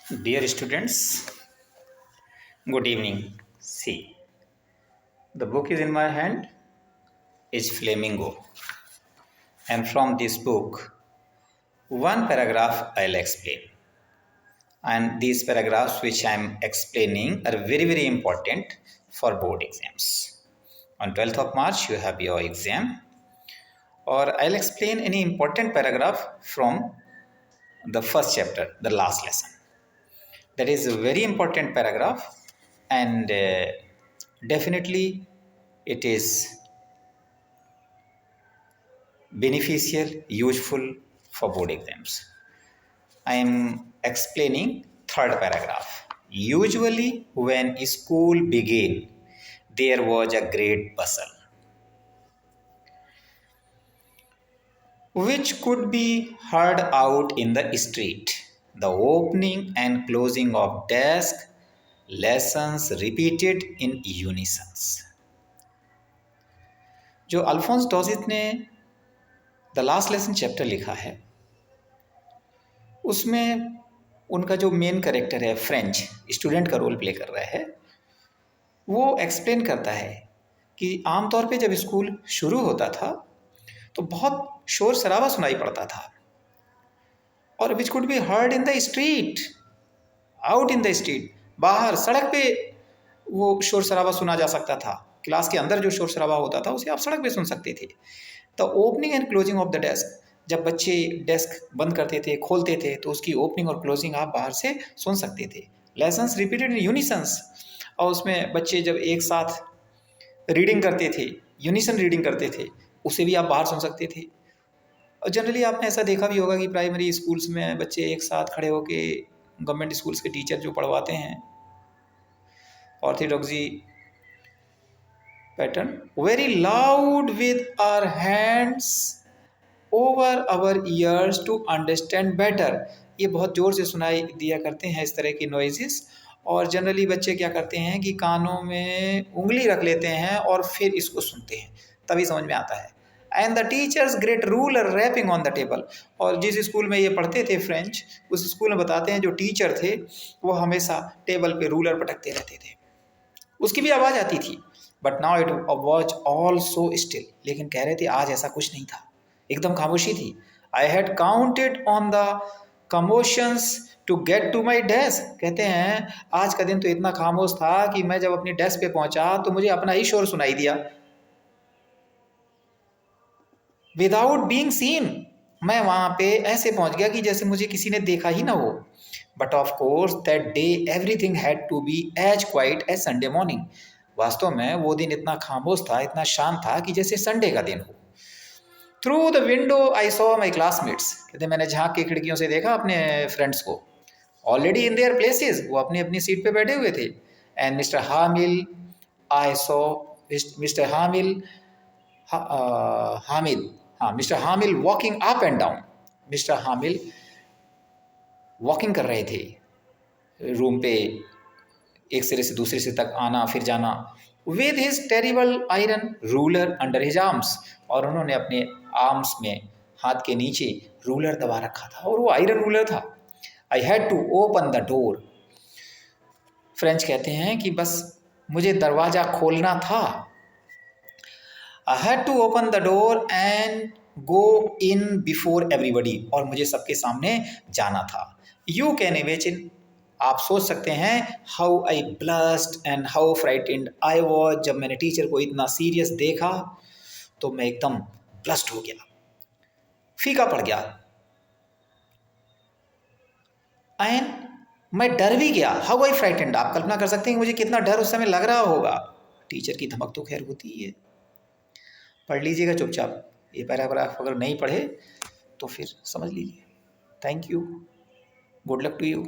Dear students, good evening. See, the book is in my hand is Flamingo, and from this book, one paragraph I'll explain. And these paragraphs which I'm explaining are very important for board exams. On 12th of March, you have your exam, or I'll explain any important paragraph from the first chapter, the last lesson. That is a very important paragraph, and definitely it is beneficial, useful for board exams. I am explaining third paragraph. Usually, when school began, there was a great bustle, which could be heard out in the street. The opening and closing of desk, lessons repeated in unison. जो अल्फोंस डॉजिट ने the last lesson chapter लिखा है उसमें उनका जो main character है French student का role play कर रहा है वो एक्सप्लेन करता है कि आमतौर पे जब स्कूल शुरू होता था तो बहुत शोर शराबा सुनाई पड़ता था और which could be heard in the street out in the street बाहर सड़क पे वो शोर शराबा सुना जा सकता था क्लास के अंदर जो शोर शराबा होता था उसे आप सड़क पे सुन सकते थे the opening and closing of the desk जब बच्चे डेस्क बंद करते थे खोलते थे तो उसकी ओपनिंग और क्लोजिंग आप बाहर से सुन सकते थे लेसन्स रिपीटेड इन यूनिसन्स और उसमें बच्चे जब एक साथ रीडिंग करते थे यूनिसन रीडिंग करते थे उसे भी आप बाहर सुन सकते थे और जनरली आपने ऐसा देखा भी होगा कि प्राइमरी स्कूल्स में बच्चे एक साथ खड़े होके गवर्नमेंट स्कूल्स के टीचर जो पढ़वाते हैं orthodoxy pattern very loud with our hands over our ears to understand better ये बहुत ज़ोर से सुनाई दिया करते हैं इस तरह की नॉइजेस और जनरली बच्चे क्या करते हैं कि कानों में उंगली रख लेते हैं और फिर इसको सुनते हैं तभी समझ में आता है and the teachers great ruler rapping on the table और जिस स्कूल में ये पढ़ते थे फ्रेंच उस स्कूल में बताते हैं जो टीचर थे वो हमेशा टेबल पे रूलर पटकते रहते थे उसकी भी आवाज़ आती थी but now it was all so still लेकिन कह रहे थे आज ऐसा कुछ नहीं था एकदम खामोशी थी I had counted on the commotions to get to my desk कहते हैं आज का दिन तो इतना खामोश था कि मैं जब अपनी डेस्क पे पहुंचा तो मुझे अपना ही शोर सुनाई दिया विदाउट बीइंग सीन मैं वहां पे ऐसे पहुंच गया कि जैसे मुझे किसी ने देखा ही ना हो but of course that day everything had to be as quiet as Sunday morning वास्तव में वो दिन इतना खामोश था इतना शांत था कि जैसे संडे का दिन हो through the window I saw my classmates कहते मैंने झांक के खिड़कियों से देखा अपने फ्रेंड्स को ऑलरेडी इन देयर प्लेसेस वो अपनी अपनी सीट पे बैठे हुए थे and mister Hamel I saw mister Hamel Hamid हाँ mister Hamel walking up and down mister Hamel walking कर रहे थे रूम पे एक सिरे से दूसरे से तक आना फिर जाना with his terrible iron ruler under his arms और उन्होंने अपने आर्म्स में हाथ के नीचे रूलर दबा रखा था और वो आयरन रूलर था I had to open the door French कहते हैं कि बस मुझे दरवाज़ा खोलना था I had to open the door and go in before everybody और मुझे सबके सामने जाना था यू कैन इमेजिन आप सोच सकते हैं how I blast and how frightened I was जब मैंने टीचर को इतना सीरियस देखा तो मैं एकदम ब्लस्ट हो गया फीका पड़ गया एंड मैं डर भी गया हाउ आई फ्राइटेंड आप कल्पना कर सकते हैं कि मुझे कितना डर उस समय लग रहा होगा टीचर की धमक तो खैर होती ही है पढ़ लीजिएगा चुपचाप ये पैराग्राफ अगर नहीं पढ़े तो फिर समझ लीजिए thank you good luck to you